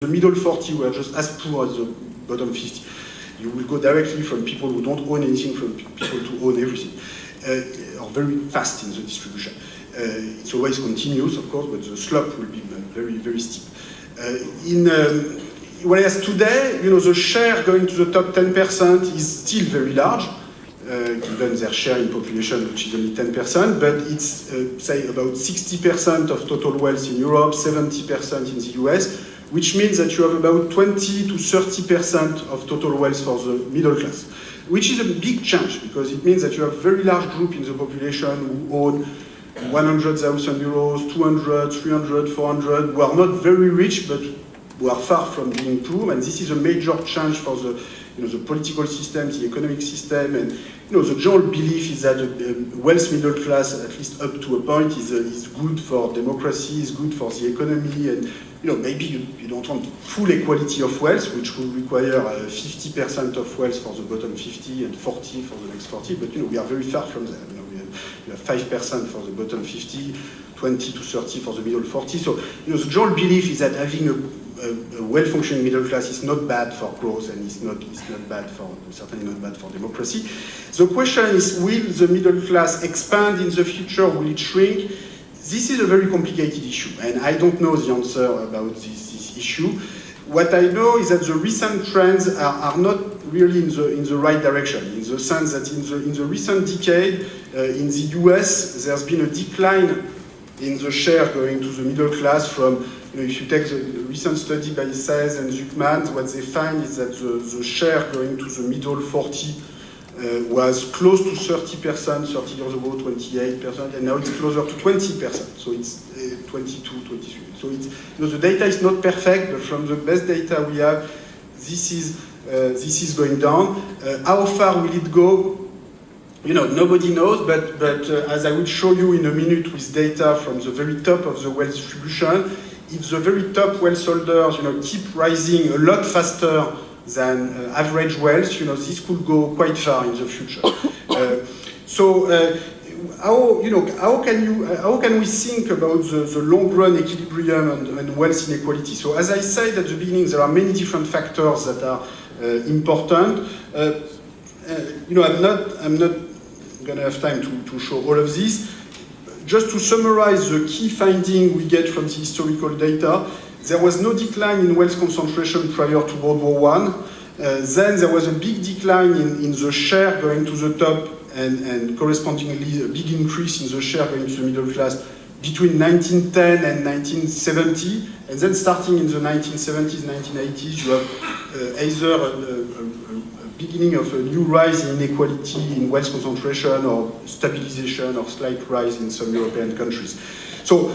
the middle 40 were just as poor as the bottom 50. You will go directly from people who don't own anything from people to own everything, or very fast in the distribution. It's always continuous, of course, but the slope will be very, very steep. Whereas today, the share going to the top 10% is still very large, given their share in population, which is only 10%, but it's, say, about 60% of total wealth in Europe, 70% in the US, which means that you have about 20 to 30% of total wealth for the middle class, which is a big change, because it means that you have a very large group in the population who own 100,000 euros, 200, 300, 400, who are not very rich, but who are far from being poor, and this is a major change for the the political system, the economic system, and the general belief is that the wealth middle class, at least up to a point, is good for democracy, is good for the economy, and maybe you don't want full equality of wealth, which will require 50% of wealth for the bottom 50 and 40 for the next 40, but we are very far from that. We have 5% for the bottom 50, 20 to 30 for the middle 40. So the general belief is that having a well-functioning middle class is not bad for growth, and it's not bad for, certainly not bad for democracy. The question is, will the middle class expand in the future? Will it shrink? This is a very complicated issue, and I don't know the answer about this issue. What I know is that the recent trends are not really in the right direction, in the sense that in the recent decade, in the US, there's been a decline in the share going to the middle class from, if you take the recent study by Saez and Zuckman, what they find is that the share going to the middle 40 was close to 30%, 30 years ago, 28%, and now it's closer to 20%. So it's 22, 23. So it's, the data is not perfect, but from the best data we have, this is going down. How far will it go? Nobody knows, but as I will show you in a minute with data from the very top of the wealth distribution, if the very top wealth holders, keep rising a lot faster than average wealth, this could go quite far in the future. How can we think about the long-run equilibrium and wealth inequality? So as I said at the beginning, there are many different factors that are important. I'm not going to have time to show all of this. Just to summarize the key finding we get from the historical data, there was no decline in wealth concentration prior to World War I. Then there was a big decline in the share going to the top, and correspondingly a big increase in the share going to the middle class between 1910 and 1970. And then starting in the 1970s, 1980s, you have either a beginning of a new rise in inequality in wealth concentration, or stabilization, or slight rise in some European countries. So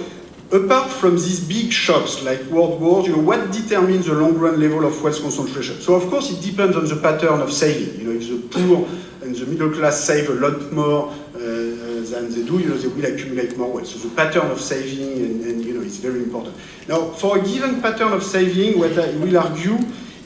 apart from these big shocks like world wars, what determines the long-run level of wealth concentration? So of course it depends on the pattern of saving. If the poor and the middle class save a lot more than they do, they will accumulate more wealth. So the pattern of saving and is very important. Now, for a given pattern of saving, what I will argue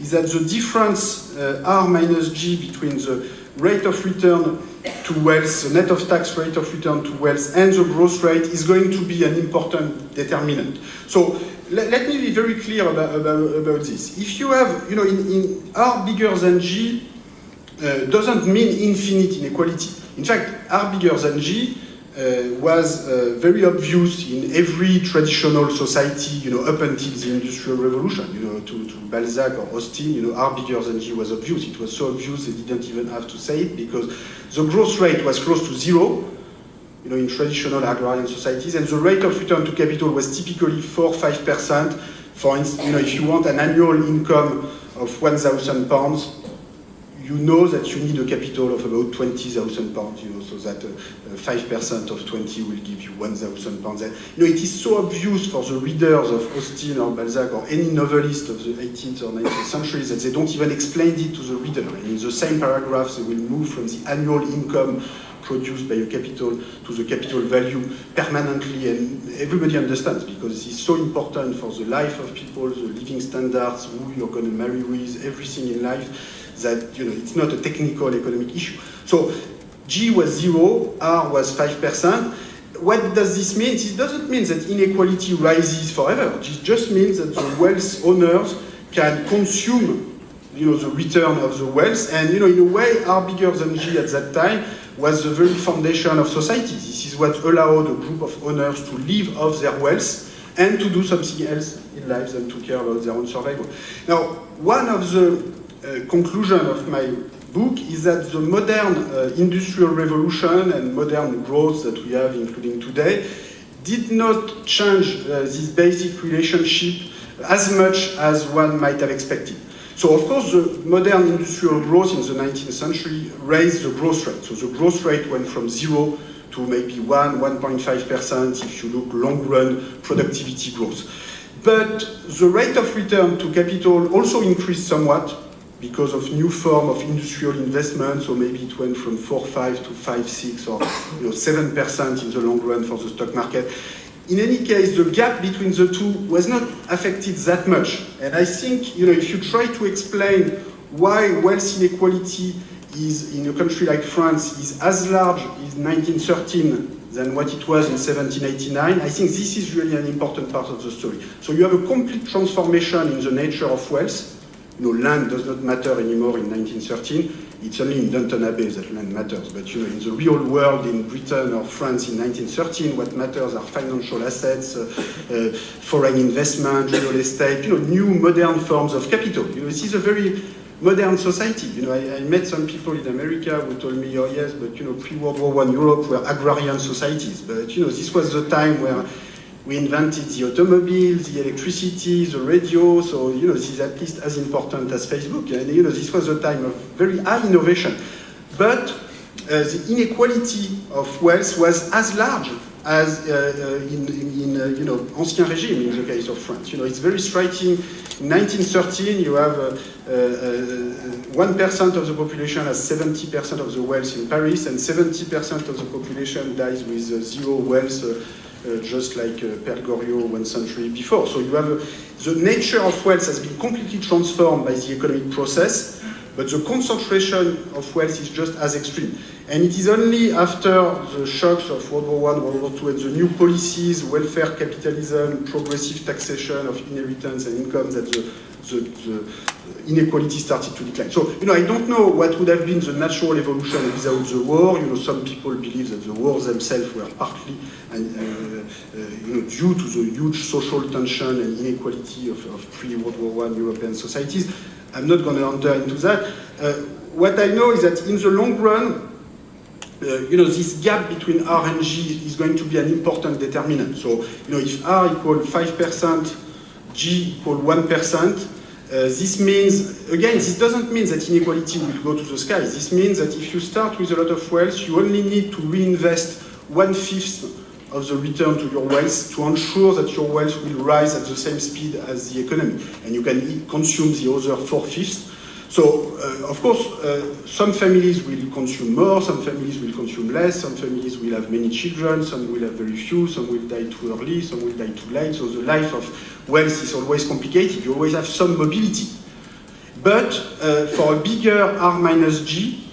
is that the difference R minus G between the rate of return to wealth, the net of tax rate of return to wealth, and the growth rate is going to be an important determinant. So let me be very clear about this. If you have, in R bigger than G doesn't mean infinite inequality. In fact, R bigger than G was very obvious in every traditional society, up until the Industrial Revolution. To Balzac or Austin, R bigger than G was obvious. It was so obvious they didn't even have to say it, because the growth rate was close to zero, in traditional agrarian societies, and the rate of return to capital was typically 4-5%. For instance, if you want an annual income of 1,000 pounds, you know that you need a capital of about 20,000 pounds, so that 5% of 20 will give you 1,000 pounds. And, it is so obvious for the readers of Austin or Balzac or any novelist of the 18th or 19th centuries that they don't even explain it to the reader. And in the same paragraphs, they will move from the annual income produced by a capital to the capital value permanently, and everybody understands, because it's so important for the life of people, the living standards, who you're going to marry with, everything in life, that it's not a technical economic issue. So G was 0, R was 5%. What does this mean? It doesn't mean that inequality rises forever. It just means that the wealth owners can consume, the return of the wealth. And, in a way, R bigger than G at that time was the very foundation of society. This is what allowed a group of owners to live off their wealth and to do something else in life than to care about their own survival. Now, one of the conclusions of my book is that the modern industrial revolution and modern growth that we have, including today, did not change this basic relationship as much as one might have expected. So, of course, the modern industrial growth in the 19th century raised the growth rate. So the growth rate went from 0 to maybe 1.5% if you look long-run productivity growth. But the rate of return to capital also increased somewhat because of new form of industrial investment. So maybe it went from 4.5 to 5.6 or 7% in the long run for the stock market. In any case, the gap between the two was not affected that much. And I think, if you try to explain why wealth inequality is in a country like France is as large in 1913 than what it was in 1789, I think this is really an important part of the story. So you have a complete transformation in the nature of wealth. Land does not matter anymore in 1913. It's only in Downton Abbey that land matters. But in the real world, in Britain or France in 1913, what matters are financial assets, foreign investment, real estate, new modern forms of capital. This is a very modern society. I met some people in America who told me, oh yes, but pre-World War I Europe were agrarian societies. But this was the time where we invented the automobile, the electricity, the radio, so this is at least as important as Facebook. And this was a time of very high innovation. But the inequality of wealth was as large as in Ancien Régime, in the case of France. It's very striking. In 1913, you have 1% of the population has 70% of the wealth in Paris, and 70% of the population dies with zero wealth, just like Père Goriot 1 century before. So you have the nature of wealth has been completely transformed by the economic process, but the concentration of wealth is just as extreme. And it is only after the shocks of World War I, World War II, and the new policies, welfare capitalism, progressive taxation of inheritance and income, that the inequality started to decline. So, I don't know what would have been the natural evolution without the war. Some people believe that the wars themselves were partly due to the huge social tension and inequality of pre-World War I European societies. I'm not going to enter into that. What I know is that in the long run, this gap between R and G is going to be an important determinant. So, if R equals 5%, G equals 1%, this means, again, this doesn't mean that inequality will go to the sky. This means that if you start with a lot of wealth, you only need to reinvest 1/5 of the return to your wealth to ensure that your wealth will rise at the same speed as the economy. And you can consume the other 4/5. So, of course, some families will consume more, some families will consume less, some families will have many children, some will have very few, some will die too early, some will die too late. So the life of wealth is always complicated. You always have some mobility. But for a bigger R minus G,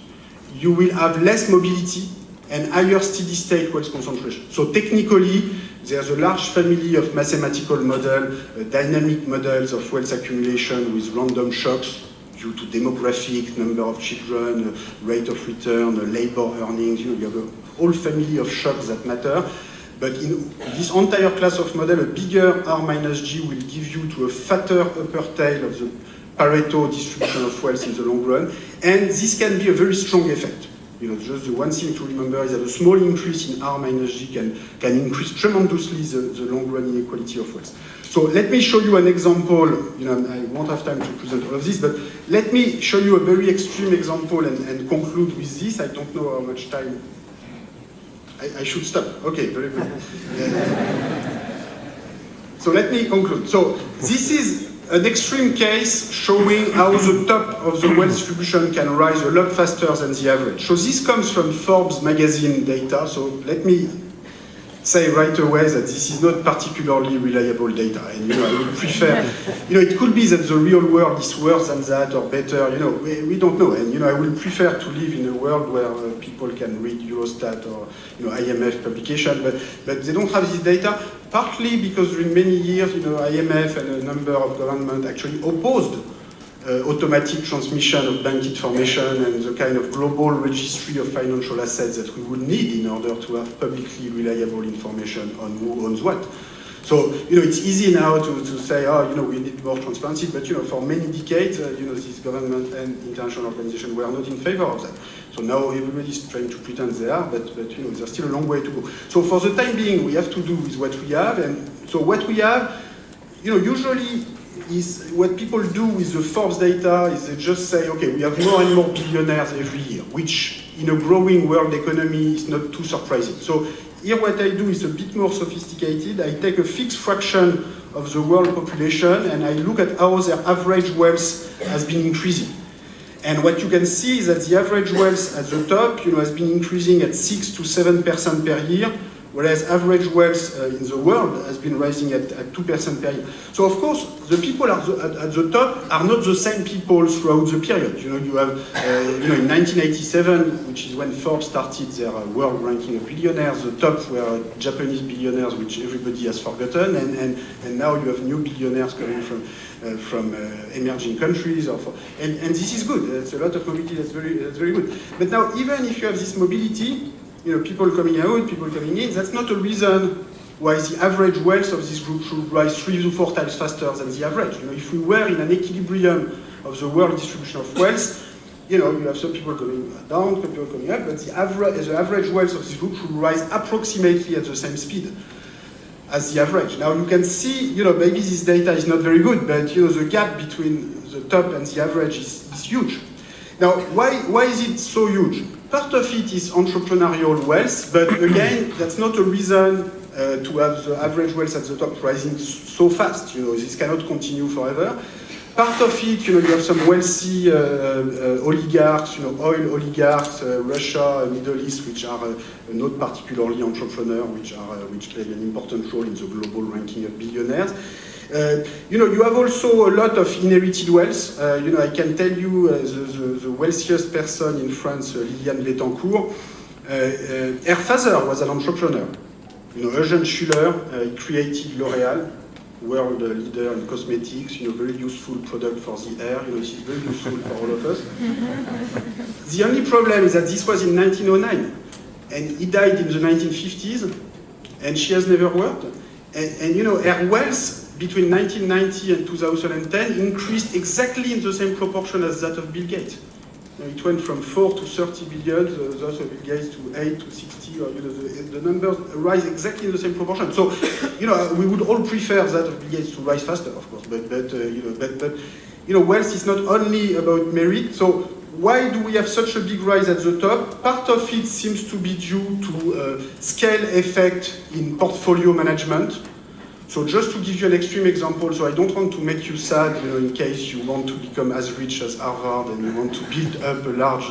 you will have less mobility and higher steady state wealth concentration. So technically, there's a large family of mathematical models, dynamic models of wealth accumulation with random shocks due to demographic, number of children, rate of return, labor earnings. You have a whole family of shocks that matter. But in this entire class of model, a bigger R minus G will give you to a fatter upper tail of the Pareto distribution of wealth in the long run. And this can be a very strong effect. Just the one thing to remember is that a small increase in R minus G can increase tremendously the long run inequality of wealth. So let me show you an example. I won't have time to present all of this, but let me show you a very extreme example and conclude with this. I don't know how much time. I should stop. Okay, very good. So let me conclude. So this is an extreme case showing how the top of the wealth distribution can rise a lot faster than the average. So this comes from Forbes magazine data. So say right away that this is not particularly reliable data, and I would prefer, it could be that the real world is worse than that or better, we don't know, and I would prefer to live in a world where people can read Eurostat or IMF publication, but they don't have this data, partly because during many years, IMF and a number of governments actually opposed automatic transmission of bank information and the kind of global registry of financial assets that we would need in order to have publicly reliable information on who owns what. So, it's easy now to say, we need more transparency, but, for many decades, this government and international organizations were not in favor of that. So now everybody's trying to pretend they are, but there's still a long way to go. So for the time being, we have to do with what we have, and so what we have, usually, is what people do with the Forbes data is they just say, okay, we have more and more billionaires every year, which in a growing world economy is not too surprising. So here what I do is a bit more sophisticated. I take a fixed fraction of the world population and I look at how their average wealth has been increasing. And what you can see is that the average wealth at the top has been increasing at 6 to 7% per year, whereas average wealth in the world has been rising at 2% per year. So of course, the people at the top are not the same people throughout the period. You have, in 1987, which is when Forbes started their world ranking of billionaires, the top were Japanese billionaires, which everybody has forgotten, and now you have new billionaires coming from emerging countries, and this is good. It's a lot of mobility. That's very good. But now, even if you have this mobility, people coming out, people coming in, that's not a reason why the average wealth of this group should rise 3 to 4 times faster than the average. If we were in an equilibrium of the world distribution of wealth, you have some people coming down, some people coming up, but the average wealth of this group should rise approximately at the same speed as the average. Now you can see, maybe this data is not very good, but the gap between the top and the average is huge. Now, why is it so huge? Part of it is entrepreneurial wealth, but again, that's not a reason to have the average wealth at the top rising so fast. This cannot continue forever. Part of it, you have some wealthy oligarchs, oil oligarchs, Russia, Middle East, which are not particularly entrepreneur, which play an important role in the global ranking of billionaires. You have also a lot of inherited wealth. I can tell you the wealthiest person in France, Liliane Bettencourt, her father was an entrepreneur. Eugène Schuller, he created L'Oréal, world leader in cosmetics, very useful product for the hair, this is very useful for all of us. The only problem is that this was in 1909, and he died in the 1950s, and she has never worked. And her wealth between 1990 and 2010 increased exactly in the same proportion as that of Bill Gates. It went from 4 to 30 billion, those of Bill Gates to 8 to 60, or the numbers rise exactly in the same proportion. So, we would all prefer that of Bill Gates to rise faster, of course, but wealth is not only about merit. So, why do we have such a big rise at the top? Part of it seems to be due to scale effect in portfolio management. So just to give you an extreme example, so I don't want to make you sad, in case you want to become as rich as Harvard and you want to build up a large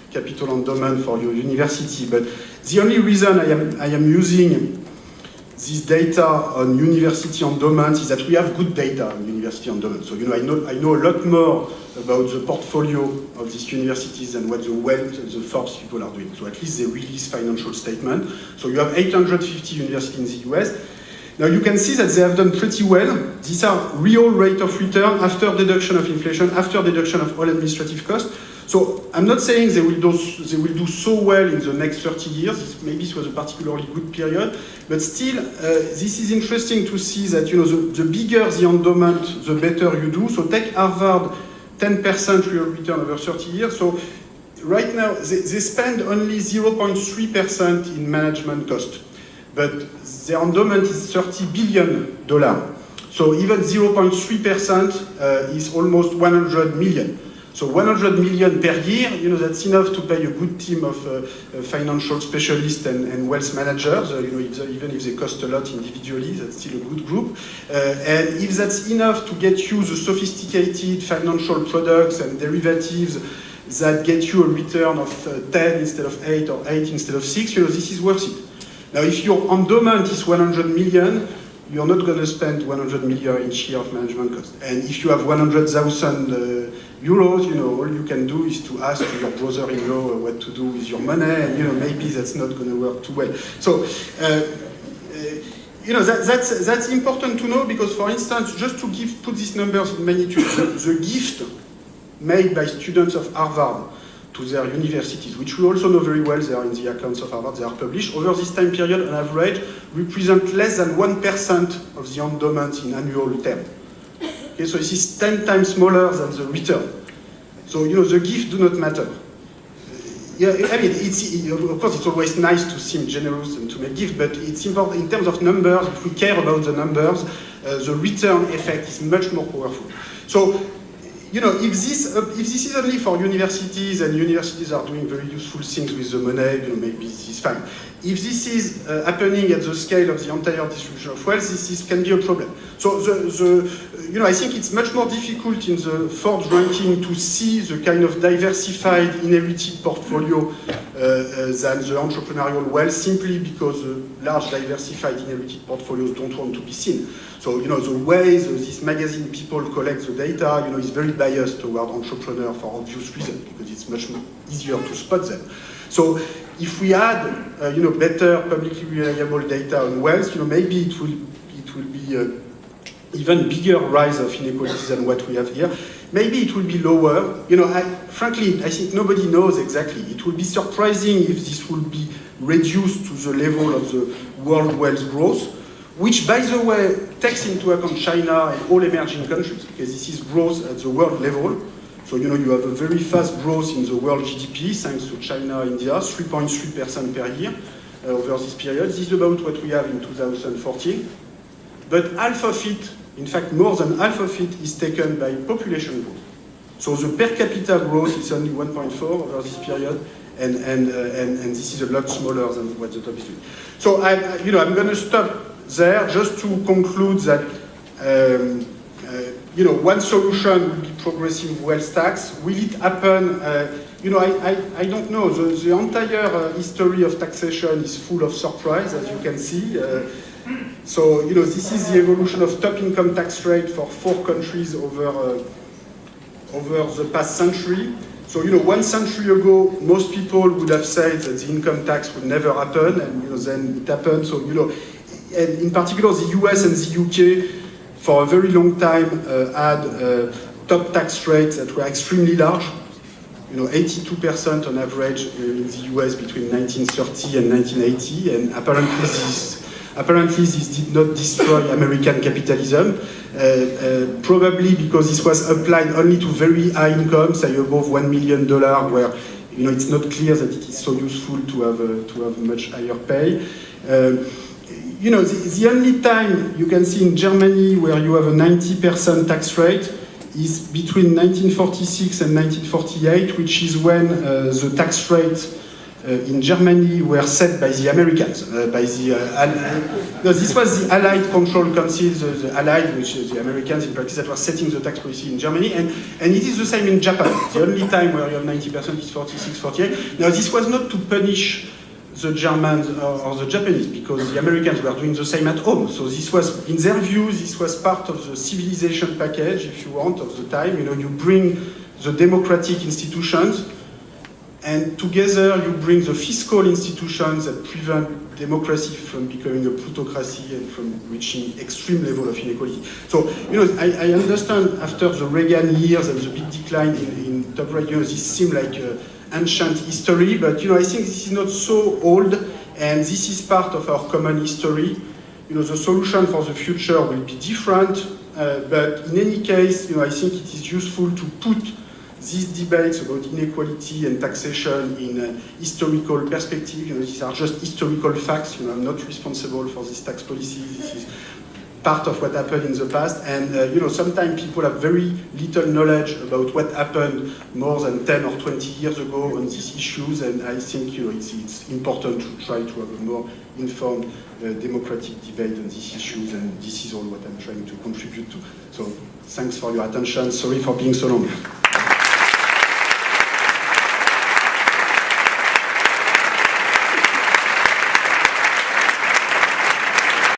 capital endowment for your university. But the only reason I am using this data on university endowment is that we have good data on university endowment. So I know a lot more about the portfolio of these universities than what the Forbes people are doing. So at least they release financial statement. So you have 850 universities in the US. Now you can see that they have done pretty well. These are real rate of return after deduction of inflation, after deduction of all administrative costs. So I'm not saying they will do so well in the next 30 years. Maybe this was a particularly good period, but still, this is interesting to see that the bigger the endowment, the better you do. So take Harvard, 10% real return over 30 years. So right now they spend only 0.3% in management cost. But their endowment is $30 billion. So even 0.3% is almost 100 million. So 100 million per year, that's enough to pay a good team of financial specialists and wealth managers. Even if they cost a lot individually, that's still a good group. And if that's enough to get you the sophisticated financial products and derivatives that get you a return of 10 instead of 8 or 8 instead of 6, this is worth it. Now, if your endowment is 100 million, you're not going to spend 100 million each year of management cost. And if you have 100,000 euros, all you can do is to ask your brother-in-law what to do with your money, and maybe that's not going to work too well. So, that's important to know, because, for instance, just to put these numbers in magnitude, the gift made by students of Harvard to their universities, which we also know very well, they are in the accounts of Harvard, they are published, over this time period, on average, represent less than 1% of the endowment in annual terms. Okay, so this is 10 times smaller than the return. So, the gift do not matter. Yeah, I mean, of course, it's always nice to seem generous and to make gifts, but it's important in terms of numbers. If we care about the numbers, the return effect is much more powerful. So, if this is only for universities, and universities are doing very useful things with the money, maybe this is fine. If this is happening at the scale of the entire distribution of wealth, this can be a problem. So I think it's much more difficult in the Forbes ranking to see the kind of diversified inherited portfolio than the entrepreneurial wealth, simply because the large diversified inherited portfolios don't want to be seen. So, the ways this magazine people collect the data, is very biased toward entrepreneurs for obvious reasons, because it's much more easier to spot them. So, if we add, better publicly reliable data on wealth, maybe it will be even bigger rise of inequalities than what we have here. Maybe it will be lower. Frankly, I think nobody knows exactly. It will be surprising if this will be reduced to the level of the world wealth growth, which, by the way, takes into account China and all emerging countries, because this is growth at the world level. So, you have a very fast growth in the world GDP, thanks to China, India, 3.3% per year over this period. This is about what we have in 2014. But half of it, in fact, more than half of it, is taken by population growth. So the per capita growth is only 1.4 over this period, and this is a lot smaller than what the top is doing. So I'm going to stop there just to conclude that one solution will be progressive wealth tax. Will it happen? I don't know. The entire history of taxation is full of surprise, as you can see. So, this is the evolution of top income tax rate for 4 countries over the past century. So, 1 century ago, most people would have said that the income tax would never happen, and then it happened. So, and in particular, the US and the UK, for a very long time, had top tax rates that were extremely large. 82% on average in the US between 1930 and 1980, and apparently this did not destroy American capitalism, probably because this was applied only to very high incomes, say above $1 million, where it's not clear that it is so useful to have much higher pay. The only time you can see in Germany where you have a 90% tax rate is between 1946 and 1948, which is when the tax rates in Germany were set by the Americans. This was the Allied Control Council, the Allied, which is the Americans in practice, that were setting the tax policy in Germany, and it is the same in Japan. The only time where you have 90% is 46, 48. Now, this was not to punish the Germans or the Japanese, because the Americans were doing the same at home. So this was, in their view, this was part of the civilization package, if you want, of the time. You bring the democratic institutions, and together you bring the fiscal institutions that prevent democracy from becoming a plutocracy and from reaching extreme level of inequality. So, I understand after the Reagan years and the big decline in top rate, this seemed like ancient history, but I think this is not so old, and this is part of our common history. The solution for the future will be different, but in any case, I think it is useful to put these debates about inequality and taxation in a historical perspective. These are just historical facts. I'm not responsible for this tax policy. This is part of what happened in the past, and sometimes people have very little knowledge about what happened more than 10 or 20 years ago on these issues, and I think it's important to try to have a more informed democratic debate on these issues, and this is all what I'm trying to contribute to. So thanks for your attention. Sorry for being so long.